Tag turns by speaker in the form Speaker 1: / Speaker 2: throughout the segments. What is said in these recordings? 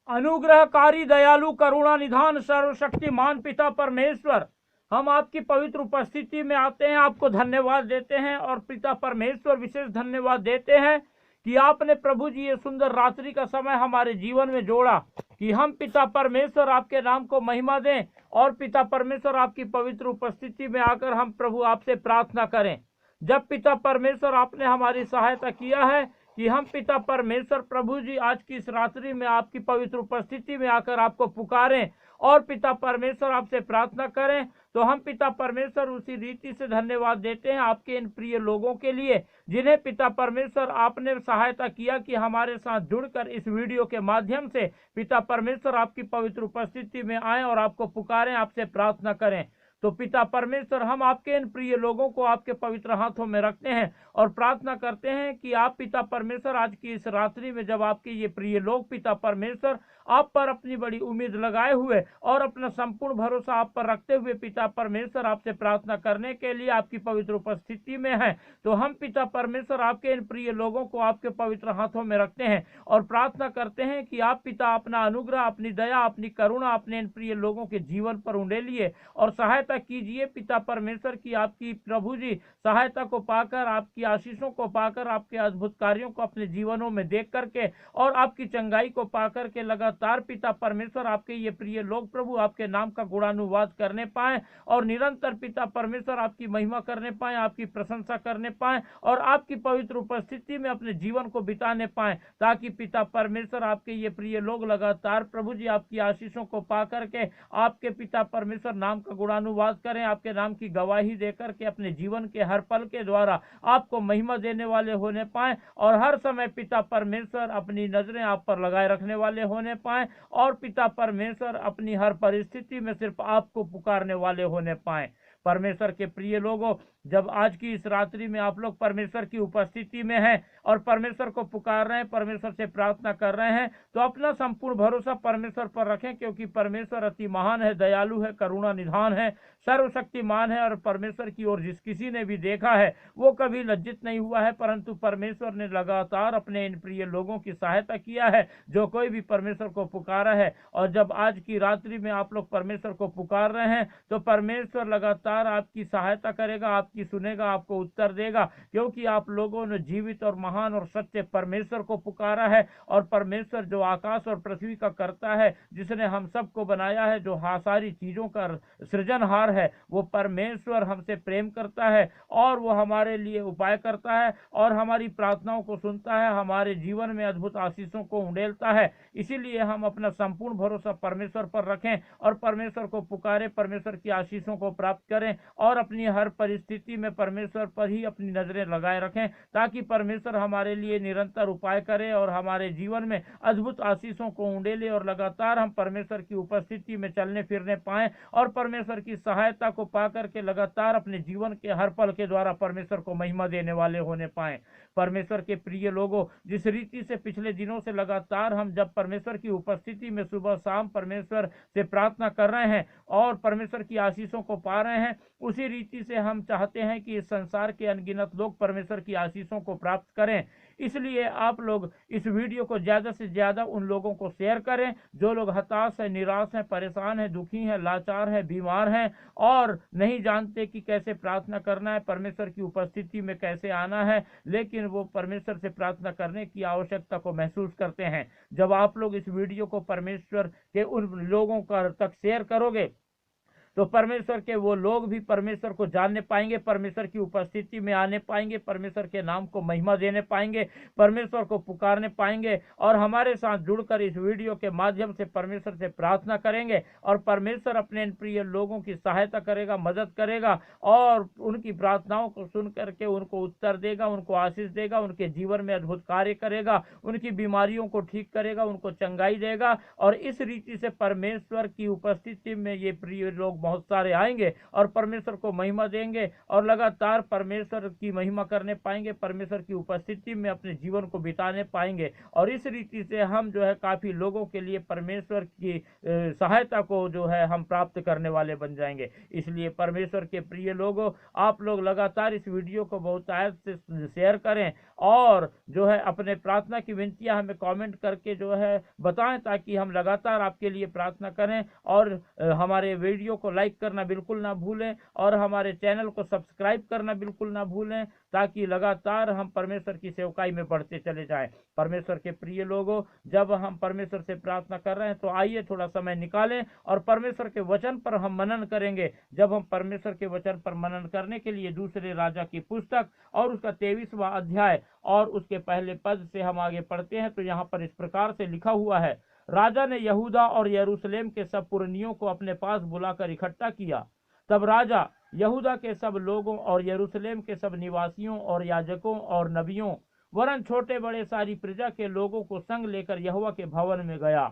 Speaker 1: अनुग्रहकारी दयालु करुणा निधान सर्वशक्तिमान पिता परमेश्वर, हम आपकी पवित्र उपस्थिति में आते हैं, आपको धन्यवाद देते हैं। और पिता परमेश्वर विशेष धन्यवाद देते हैं कि आपने प्रभु जी ये सुंदर रात्रि का समय हमारे जीवन में जोड़ा, कि हम पिता परमेश्वर आपके नाम को महिमा दें और पिता परमेश्वर आपकी पवित्र उपस्थिति में आकर हम प्रभु आपसे प्रार्थना करें। जब पिता परमेश्वर आपने हमारी सहायता किया है कि हम पिता परमेश्वर प्रभु जी आज की इस रात्रि में आपकी पवित्र उपस्थिति में आकर आपको पुकारें और पिता परमेश्वर आपसे प्रार्थना करें, तो हम पिता परमेश्वर उसी रीति से धन्यवाद देते हैं आपके इन प्रिय लोगों के लिए, जिन्हें पिता परमेश्वर आपने सहायता किया कि हमारे साथ जुड़कर इस वीडियो के माध्यम से पिता परमेश्वर आपकी पवित्र उपस्थिति में आए और आपको पुकारें, आपसे प्रार्थना करें। तो पिता परमेश्वर, हम आपके इन प्रिय लोगों को आपके पवित्र हाथों में रखते हैं और प्रार्थना करते हैं कि आप पिता परमेश्वर आज की इस रात्रि में जब आपके ये प्रिय लोग पिता परमेश्वर आप पर अपनी बड़ी उम्मीद लगाए हुए और अपना संपूर्ण भरोसा आप पर रखते हुए पिता परमेश्वर आपसे प्रार्थना करने के लिए आपकी पवित्र उपस्थिति में है, तो हम पिता परमेश्वर आपके इन प्रिय लोगों को आपके पवित्र हाथों में रखते हैं और प्रार्थना करते हैं कि आप पिता अपना अनुग्रह, अपनी दया, अपनी करुणा अपने इन प्रिय लोगों के जीवन पर उंडेलिए और सहायता कीजिए पिता परमेश्वर की आपकी प्रभु जी सहायता को पाकर, आपकी आशीषों को पाकर, आपके अद्भुत कार्यों को अपने जीवनों में देख करके और आपकी चंगाई को पाकर के लगातार पिता परमेश्वर आपके ये प्रिय लोग प्रभु आपके नाम का गुणानुवाद करने पाए और निरंतर पिता परमेश्वर आपकी महिमा करने पाए, आपकी प्रशंसा करने पाए और आपकी पवित्र उपस्थिति में अपने जीवन को बिताने पाए, ताकि पिता परमेश्वर आपके ये प्रिय लोग लगातार प्रभु जी आपकी आशीषों को पा करके आपके पिता परमेश्वर नाम का गुणानुवाद करें, आपके नाम की गवाही देकर के अपने जीवन के हर पल के द्वारा आपको महिमा देने वाले होने पाए और हर समय पिता परमेश्वर अपनी नजरें आप पर लगाए रखने वाले होने पाए और पिता परमेश्वर अपनी हर परिस्थिति में सिर्फ आपको पुकारने वाले होने पाए। परमेश्वर के प्रिय लोगों, जब आज की इस रात्रि में आप लोग परमेश्वर की उपस्थिति में हैं और परमेश्वर को पुकार रहे हैं, परमेश्वर से प्रार्थना कर रहे हैं, तो अपना संपूर्ण भरोसा परमेश्वर पर रखें, क्योंकि परमेश्वर अति महान है, दयालु है, करुणा निधान है, सर्वशक्तिमान है और परमेश्वर की ओर जिस किसी ने भी देखा है वो कभी लज्जित नहीं हुआ है, परंतु परमेश्वर ने लगातार अपने इन प्रिय लोगों की सहायता किया है जो कोई भी परमेश्वर को पुकारा है। और जब आज की रात्रि में आप लोग परमेश्वर को पुकार रहे हैं तो परमेश्वर लगातार आपकी सहायता करेगा, आपकी सुनेगा, आपको उत्तर देगा, क्योंकि आप लोगों ने जीवित और महान और सत्य परमेश्वर को पुकारा है। और परमेश्वर जो आकाश और पृथ्वी का करता है, जिसने हम सबको बनाया है, जो सारी चीजों का सृजनहार है, वो परमेश्वर हमसे प्रेम करता है और वो हमारे लिए उपाय करता है और हमारी प्रार्थनाओं को सुनता है, हमारे जीवन में अद्भुत आशीषों को उंडेलता है। इसीलिए हम अपना संपूर्ण भरोसा परमेश्वर पर रखें और परमेश्वर को पुकारें, परमेश्वर की आशीषों को प्राप्त करें और अपनी हर परिस्थिति में परमेश्वर पर ही अपनी नजरें लगाए रखें, ताकि परमेश्वर हमारे लिए निरंतर उपाय करे और हमारे जीवन में अद्भुत आशीषों को उंडेले और लगातार हम परमेश्वर की उपस्थिति में चलने फिरने पाएं और परमेश्वर की सहायता को पा करके लगातार अपने जीवन के हर पल के द्वारा परमेश्वर को महिमा देने वाले होने पाएं। परमेश्वर के प्रिय लोगों, जिस रीति से पिछले दिनों से लगातार हम जब परमेश्वर की उपस्थिति में सुबह शाम परमेश्वर से प्रार्थना कर रहे हैं और परमेश्वर की आशीषों को पा रहे हैं, उसी रीति से हम चाहते हैं कि इस संसार के अनगिनत लोग परमेश्वर की आशीषों को प्राप्त करें। इसलिए आप लोग इस वीडियो को ज़्यादा से ज़्यादा उन लोगों को शेयर करें जो लोग हताश हैं, निराश हैं, परेशान हैं, दुखी हैं, लाचार हैं, बीमार हैं और नहीं जानते कि कैसे प्रार्थना करना है, परमेश्वर की उपस्थिति में कैसे आना है, लेकिन वो परमेश्वर से प्रार्थना करने की आवश्यकता को महसूस करते हैं। जब आप लोग इस वीडियो को परमेश्वर के उन लोगों तक शेयर करोगे तो परमेश्वर के वो लोग भी परमेश्वर को जानने पाएंगे, परमेश्वर की उपस्थिति में आने पाएंगे, परमेश्वर के नाम को महिमा देने पाएंगे, परमेश्वर को पुकारने पाएंगे और हमारे साथ जुड़कर इस वीडियो के माध्यम से परमेश्वर से प्रार्थना करेंगे और परमेश्वर अपने प्रिय लोगों की सहायता करेगा, मदद करेगा और उनकी प्रार्थनाओं को सुन करके उनको उत्तर देगा, उनको आशीष देगा, उनके जीवन में अद्भुत कार्य करेगा, उनकी बीमारियों को ठीक करेगा, उनको चंगाई देगा और इस रीति से परमेश्वर की उपस्थिति में ये प्रिय लोग बहुत सारे आएंगे और परमेश्वर को महिमा देंगे और लगातार परमेश्वर की महिमा करने पाएंगे, परमेश्वर की उपस्थिति में अपने जीवन को बिताने पाएंगे। और इस रीति से हम जो है काफ़ी लोगों के लिए परमेश्वर की सहायता को जो है हम प्राप्त करने वाले बन जाएंगे। इसलिए परमेश्वर के प्रिय लोगों, आप लोग लगातार इस वीडियो को बहुतायत से शेयर करें और जो है अपने प्रार्थना की विनतियां हमें कमेंट करके जो है बताएं, ताकि हम लगातार आपके लिए प्रार्थना करें। और हमारे वीडियो को लाइक करना बिल्कुल ना भूलें और हमारे चैनल को सब्सक्राइब करना बिल्कुल ना भूलें, ताकि लगातार हम परमेश्वर की सेवकाई में बढ़ते चले जाएं। परमेश्वर के प्रिय लोगों, जब हम परमेश्वर से प्रार्थना कर रहे हैं तो आइए थोड़ा समय निकालें और परमेश्वर के वचन पर हम मनन करेंगे। जब हम परमेश्वर के वचन पर मनन करने के लिए दूसरे राजा की पुस्तक और उसका 23वां अध्याय और उसके पहले पद से हम आगे पढ़ते हैं, तो यहाँ पर इस प्रकार से लिखा हुआ है। राजा ने यहूदा और यरूशलेम के सब पुरनियों को अपने पास बुलाकर इकट्ठा किया। तब राजा यहूदा के सब लोगों और यरूशलेम के सब निवासियों और याजकों और नबियों वरन छोटे बड़े सारी प्रजा के लोगों को संग लेकर यहोवा के भवन में गया।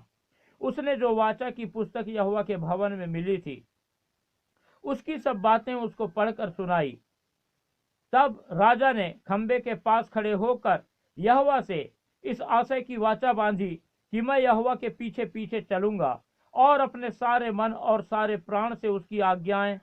Speaker 1: उसने जो वाचा की पुस्तक यहोवा के भवन में मिली थी, उसकी सब बातें उसको पढ़कर सुनाई। तब राजा ने खंबे के पास खड़े होकर यहोवा से इस आशय की वाचा बांधी कि मैं यहोवा के पीछे पीछे चलूंगा और अपने सारे मन और सारे प्राण से उसकी आज्ञाएं,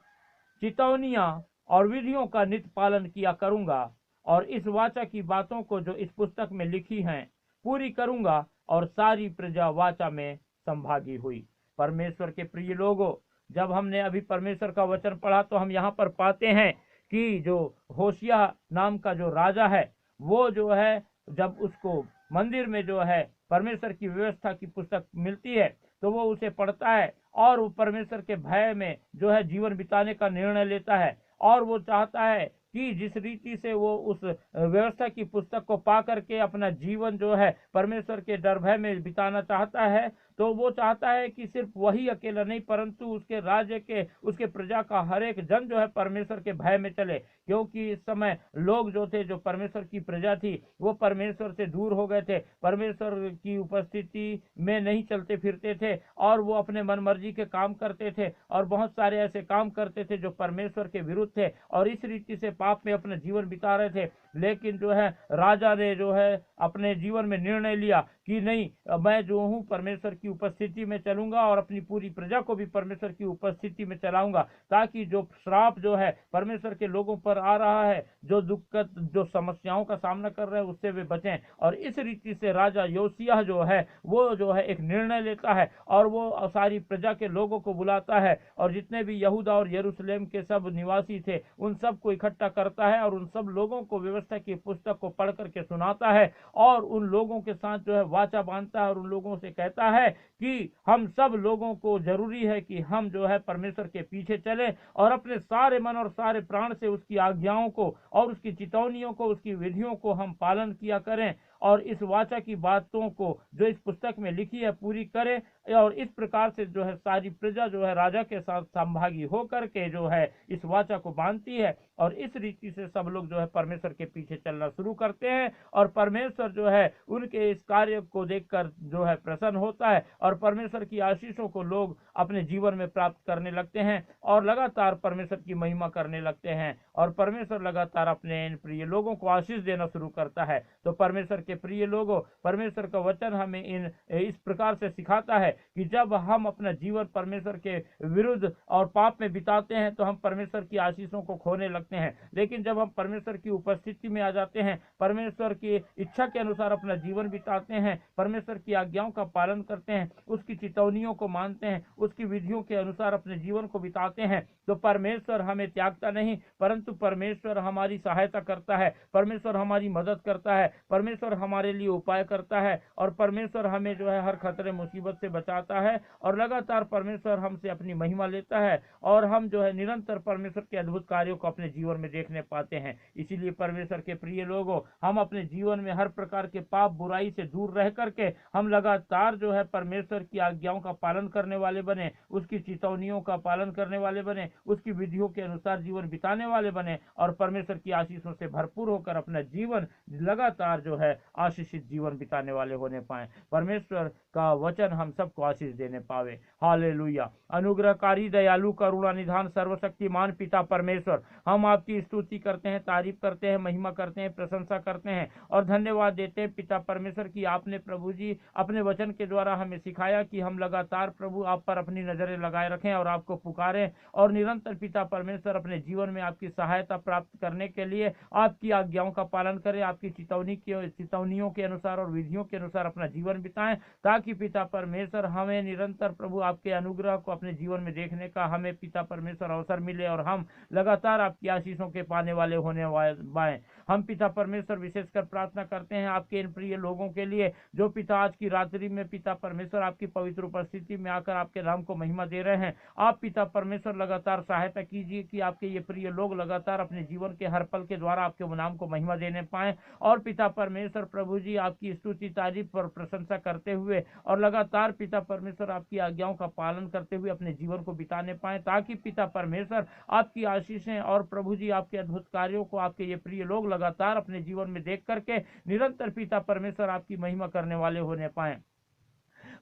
Speaker 1: चितौनियां और विधियों का नित्य पालन किया करूंगा और इस वाचा की बातों को जो इस पुस्तक में लिखी हैं पूरी करूंगा। और सारी प्रजा वाचा में संभागी हुई। परमेश्वर के प्रिय लोगों, जब हमने अभी परमेश्वर का वचन पढ़ा तो हम यहाँ पर पाते हैं कि जो होशिया नाम का जो राजा है, वो जो है जब उसको मंदिर में जो है परमेश्वर की व्यवस्था की पुस्तक मिलती है तो वो उसे पढ़ता है और वो परमेश्वर के भय में जो है जीवन बिताने का निर्णय लेता है। और वो चाहता है कि जिस रीति से वो उस व्यवस्था की पुस्तक को पा करके अपना जीवन जो है परमेश्वर के डर भय में बिताना चाहता है, तो वो चाहता है कि सिर्फ वही अकेला नहीं परंतु उसके राज्य के, उसके प्रजा का हर एक जन जो है परमेश्वर के भय में चले। क्योंकि इस समय लोग जो थे, जो परमेश्वर की प्रजा थी, वो परमेश्वर से दूर हो गए थे, परमेश्वर की उपस्थिति में नहीं चलते फिरते थे और वो अपने मन मर्जी के काम करते थे और बहुत सारे ऐसे काम करते थे जो परमेश्वर के विरुद्ध थे और इस रीति से पाप में अपना जीवन बिता रहे थे। लेकिन जो है राजा ने जो है अपने जीवन में निर्णय लिया कि नहीं, मैं जो हूँ परमेश्वर की उपस्थिति में चलूंगा और अपनी पूरी प्रजा को भी परमेश्वर की उपस्थिति में चलाऊंगा, ताकि जो श्राप जो है परमेश्वर के लोगों पर आ रहा है, जो दिक्कत, जो समस्याओं का सामना कर रहे हैं, उससे वे बचें। और इस रीति से राजा योशिय्याह जो है वो जो है एक निर्णय लेता है और वो सारी प्रजा के लोगों को बुलाता है और जितने भी यहूदा और यरूशलेम के सब निवासी थे उन सब को इकट्ठा करता है और उन सब लोगों को व्यवस्था की पुस्तक को पढ़ करके सुनाता है और उन लोगों के साथ जो है वाचा बांधता है और उन लोगों से कहता है कि हम सब लोगों को जरूरी है कि हम जो है परमेश्वर के पीछे चलें और अपने सारे मन और सारे प्राण से उसकी आज्ञाओं को और उसकी चितौनियों को, उसकी विधियों को हम पालन किया करें और इस वाचा की बातों को जो इस पुस्तक में लिखी है पूरी करें। और इस प्रकार से जो है सारी प्रजा जो है राजा के साथ संभागी होकर के जो है इस वाचा को बांधती है और इस रीति से सब लोग जो है परमेश्वर के पीछे चलना शुरू करते हैं और परमेश्वर जो है उनके इस कार्य को देखकर जो है प्रसन्न होता है और परमेश्वर की आशीषों को लोग अपने जीवन में प्राप्त करने लगते हैं और लगातार परमेश्वर की महिमा करने लगते हैं और परमेश्वर लगातार अपने इन प्रिय लोगों को आशीष देना शुरू करता है। तो परमेश्वर के प्रिय लोगों, परमेश्वर का वचन हमें इस प्रकार से सिखाता है कि जब हम अपना जीवन परमेश्वर के विरुद्ध और पाप में बिताते हैं तो हम परमेश्वर की आशीषों को खोने लगते हैं। लेकिन जब हम परमेश्वर की उपस्थिति में आ जाते हैं, परमेश्वर की इच्छा के अनुसार अपना जीवन बिताते हैं, परमेश्वर की आज्ञाओं का पालन करते हैं, उसकी चितौनियों को मानते हैं, उसकी विधियों के अनुसार अपने जीवन को बिताते हैं, तो परमेश्वर हमें त्यागता नहीं परंतु परमेश्वर हमारी सहायता करता है, परमेश्वर हमारी मदद करता है, परमेश्वर हमारे लिए उपाय करता है और परमेश्वर हमें जो है हर खतरे मुसीबत से बचाता है और लगातार परमेश्वर हमसे अपनी महिमा लेता है और हम जो है निरंतर परमेश्वर के अद्भुत कार्यों को अपने जीवन में देखने पाते हैं। इसीलिए परमेश्वर के प्रिय लोगों, हम अपने जीवन में हर प्रकार के पाप बुराई से दूर रह करके हम लगातार जो है परमेश्वर की आज्ञाओं का पालन करने वाले बने, उसकी चेतावनियों का पालन करने वाले बने, उसकी विधियों के अनुसार जीवन बिताने वाले बने और परमेश्वर की आशीषों से भरपूर होकर अपना जीवन लगातार जो है आशीषित जीवन बिताने वाले होने पाए। परमेश्वर का वचन हम सबको आशीष देने पावे। हालेलुया। अनुग्रहकारी, दयालु, करुणा निधान, सर्वशक्तिमान पिता परमेश्वर, हम आपकी स्तुति करते हैं, तारीफ करते हैं, महिमा करते हैं, प्रशंसा करते हैं और धन्यवाद देते हैं पिता परमेश्वर की आपने प्रभु जी अपने वचन के द्वारा हमें सिखाया कि हम लगातार प्रभु आप पर अपनी नजरें लगाए रखें और आपको पुकारें और निरंतर पिता परमेश्वर अपने जीवन में आपकी सहायता प्राप्त करने के लिए आपकी आज्ञाओं का पालन करें, आपकी चेतावनियों के अनुसार और विधियों के अनुसार अपना जीवन बिताएं, ताकि पिता परमेश्वर हमें निरंतर प्रभु आपके अनुग्रह को अपने जीवन में देखने का हमें पिता परमेश्वर अवसर मिले और हम लगातार आपकी आशीषों के पाने वाले होने पाए। हम पिता परमेश्वर विशेषकर प्रार्थना करते हैं आपके इन प्रिय लोगों के लिए जो पिता आज की रात्रि में पिता परमेश्वर आपकी पवित्र उपस्थिति में आकर आपके नाम को महिमा दे रहे हैं। आप पिता परमेश्वर लगातार सहायता कीजिए कि आपके ये प्रिय लोग लगातार अपने जीवन के हर पल के द्वारा आपके नाम को महिमा देने पाए और पिता परमेश्वर प्रभु जी आपकी स्तुति तारीफ और प्रशंसा करते हुए और लगातार पिता परमेश्वर आपकी आज्ञाओं का पालन करते हुए अपने जीवन को बिताने पाए, ताकि पिता परमेश्वर आपकी आशीषें और प्रभु जी आपके अद्भुत कार्यों को आपके ये प्रिय लोग लगातार अपने जीवन में देख करके निरंतर पिता परमेश्वर आपकी महिमा करने वाले होने पाए।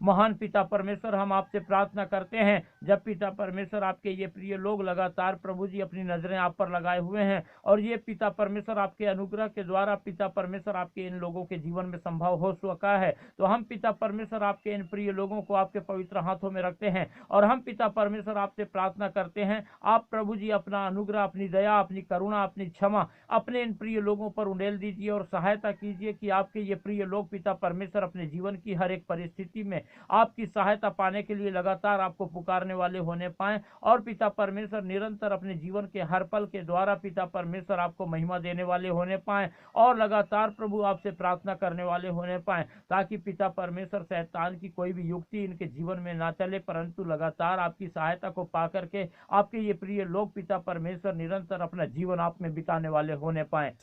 Speaker 1: महान पिता परमेश्वर, हम आपसे प्रार्थना करते हैं जब पिता परमेश्वर आपके ये प्रिय लोग लगातार प्रभु जी अपनी नजरें आप पर लगाए हुए हैं और ये पिता परमेश्वर आपके अनुग्रह के द्वारा पिता परमेश्वर आपके इन लोगों के जीवन में संभव हो सका है, तो हम पिता परमेश्वर आपके इन प्रिय लोगों को आपके पवित्र हाथों में रखते हैं और हम पिता परमेश्वर आपसे प्रार्थना करते हैं आप प्रभु जी अपना अनुग्रह, अपनी दया, अपनी करुणा, अपनी क्षमा अपने इन प्रिय लोगों पर उंडेल दीजिए और सहायता कीजिए कि आपके ये प्रिय लोग पिता परमेश्वर अपने जीवन की हर एक परिस्थिति में आपकी सहायता पाने के लिए लगातार आपको पुकारने वाले होने पाए और पिता परमेश्वर निरंतर अपने जीवन के हर पल के द्वारा पिता परमेश्वर आपको महिमा देने वाले होने पाए और लगातार प्रभु आपसे प्रार्थना करने वाले होने पाए, ताकि पिता परमेश्वर शैतान की कोई भी युक्ति इनके जीवन में ना चले, परंतु लगातार आपकी सहायता को पा करके आपके ये प्रिय लोग पिता परमेश्वर निरंतर अपना जीवन आप में बिताने वाले होने पाए।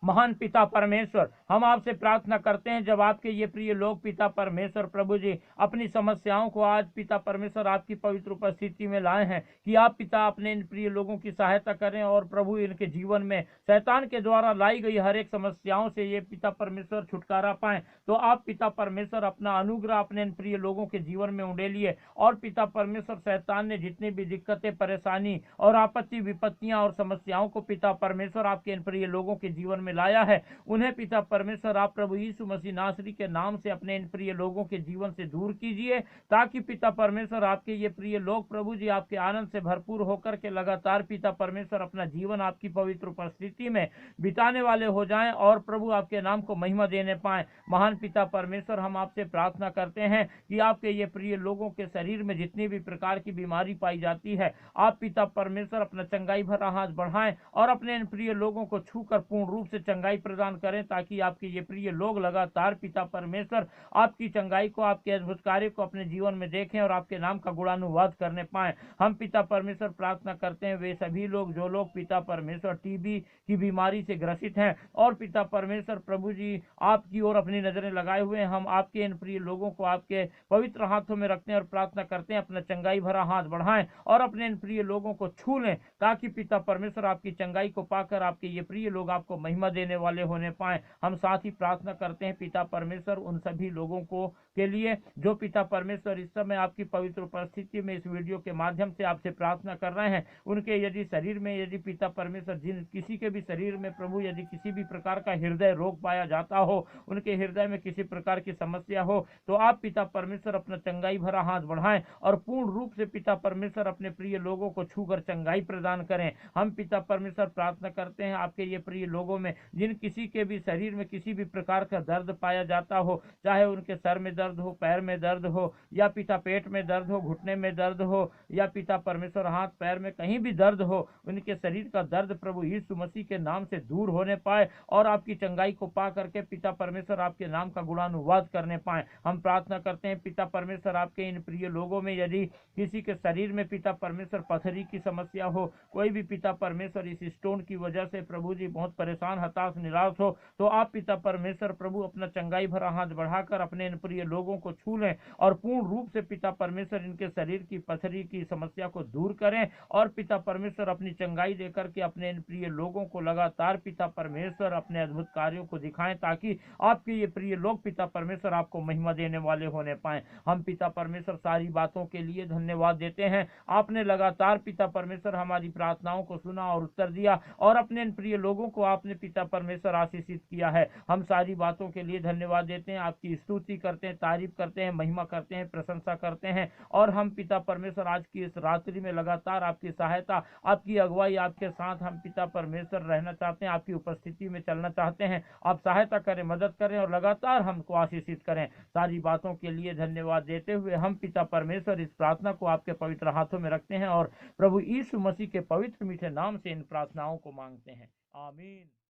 Speaker 1: महान पिता परमेश्वर, हम आपसे प्रार्थना करते हैं जब आपके ये प्रिय लोग पिता परमेश्वर प्रभु जी अपनी समस्याओं को आज पिता परमेश्वर आपकी पवित्र उपस्थिति में लाए हैं कि आप पिता अपने इन प्रिय लोगों की सहायता करें और प्रभु इनके जीवन में शैतान के द्वारा लाई गई हर एक समस्याओं से ये पिता परमेश्वर छुटकारा पाएं, तो आप पिता परमेश्वर अपना अनुग्रह अपने इन प्रिय लोगों के जीवन में उंडेलिए और पिता परमेश्वर शैतान ने जितनी भी दिक्कतें, परेशानी और आपत्ति, विपत्तियां और समस्याओं को पिता परमेश्वर आपके इन प्रिय लोगों के जीवन में लाया है, उन्हें पिता परमेश्वर आप प्रभु यीशु मसीह नासरी के नाम से अपने इन प्रिय लोगों के जीवन से दूर कीजिए, ताकि पिता परमेश्वर आपके ये प्रिय लोग प्रभु जी आपके आनंद से भरपूर होकर के लगातार पिता परमेश्वर अपना जीवन आपकी पवित्र उपस्थिति में बिताने वाले हो जाएं और प्रभु आपके नाम को महिमा देने पाए। महान पिता परमेश्वर, हम आपसे प्रार्थना करते हैं कि आपके ये प्रिय लोगों के शरीर में जितनी भी प्रकार की बीमारी पाई जाती है, आप पिता परमेश्वर अपना चंगाई भरा हाथ बढ़ाएं और अपने इन प्रिय लोगों को छूकर पूर्ण रूप से चंगाई प्रदान करें, ताकि आपके ये प्रिय लोग लगातार पिता परमेश्वर आपकी चंगाई को, आपके अद्भुत कार्य को अपने जीवन में देखें और आपके नाम का गुणानुवाद करने पाए। हम पिता परमेश्वर प्रार्थना करते हैं वे सभी लोग जो लोग पिता परमेश्वर टीबी की बीमारी से ग्रसित हैं और पिता परमेश्वर प्रभु जी आपकी ओर अपनी नजरें लगाए हुए हैं, हम आपके इन प्रिय लोगों को आपके पवित्र हाथों में रखते हैं और प्रार्थना करते हैं अपना चंगाई भरा हाथ बढ़ाएं और अपने इन प्रिय लोगों को छू लें, ताकि पिता परमेश्वर आपकी चंगाई को पाकर आपके ये प्रिय लोग आपको महिमा देने वाले होने पाए। हम साथ ही प्रार्थना करते हैं पिता परमेश्वर उन सभी लोगों को के लिए जो पिता परमेश्वर इस समय आपकी पवित्र उपस्थिति में इस वीडियो के माध्यम से आपसे प्रार्थना कर रहे हैं, उनके यदि शरीर में यदि पिता परमेश्वर जिन किसी के भी शरीर में प्रभु यदि किसी भी प्रकार का हृदय रोग पाया जाता हो, उनके हृदय में किसी प्रकार की समस्या हो, तो आप पिता परमेश्वर अपना चंगाई भरा हाथ बढ़ाएं और पूर्ण रूप से पिता परमेश्वर अपने प्रिय लोगों को छूकर चंगाई प्रदान करें। हम पिता परमेश्वर प्रार्थना करते हैं आपके ये प्रिय लोगों में जिन किसी के भी शरीर में किसी भी प्रकार का दर्द पाया जाता हो, चाहे उनके सर में दर्द हो, पैर में दर्द हो, या पिता पेट में दर्द हो, घुटने में दर्द हो, या पिता परमेश्वर हाथ पैर में कहीं भी दर्द हो, उनके शरीर का दर्द प्रभु यीशु मसीह के नाम से दूर होने पाए और आपकी चंगाई को पा करके पिता परमेश्वर आपके नाम का गुणानुवाद करने पाए। हम प्रार्थना करते हैं पिता परमेश्वर आपके इन प्रिय लोगों में यदि किसी के शरीर में पिता परमेश्वर पथरी की समस्या हो, कोई भी पिता परमेश्वर इस स्टोन की वजह से प्रभु जी बहुत परेशान, हताश, निराश हो, तो आप पिता परमेश्वर प्रभु अपना चंगाई भरा हाथ बढ़ाकर अपने इन प्रिय लोगों को छू लें और पूर्ण रूप से पिता परमेश्वर इनके शरीर की पथरी की समस्या को दूर करें और पिता परमेश्वर अपनी चंगाई देकर के अपने इन प्रिय लोगों को लगातार पिता परमेश्वर अपने अद्भुत कार्यों को दिखाएं, ताकि आपके ये प्रिय लोग पिता परमेश्वर आपको महिमा देने वाले होने पाए। हम पिता परमेश्वर सारी बातों के लिए धन्यवाद देते हैं। आपने लगातार पिता परमेश्वर हमारी प्रार्थनाओं को सुना और उत्तर दिया और अपने इन प्रिय लोगों को आपने पिता परमेश्वर आशीषित किया है। हम सारी बातों के लिए धन्यवाद देते हैं, आपकी स्तुति करते हैं, तारीफ करते हैं, महिमा करते हैं, प्रशंसा करते हैं। और हम पिता परमेश्वर आज की इस रात्रि में लगातार आपकी सहायता, आपकी अगुवाई, आपके साथ हम पिता परमेश्वर रहना चाहते हैं, आपकी उपस्थिति में चलना चाहते हैं। आप सहायता करें, मदद करें और लगातार हमको आशीषित करें। सारी बातों के लिए धन्यवाद देते हुए हम पिता परमेश्वर इस प्रार्थना को आपके पवित्र हाथों में रखते हैं और प्रभु यीशु मसीह के पवित्र मीठे नाम से इन प्रार्थनाओं को मांगते हैं। आमीन।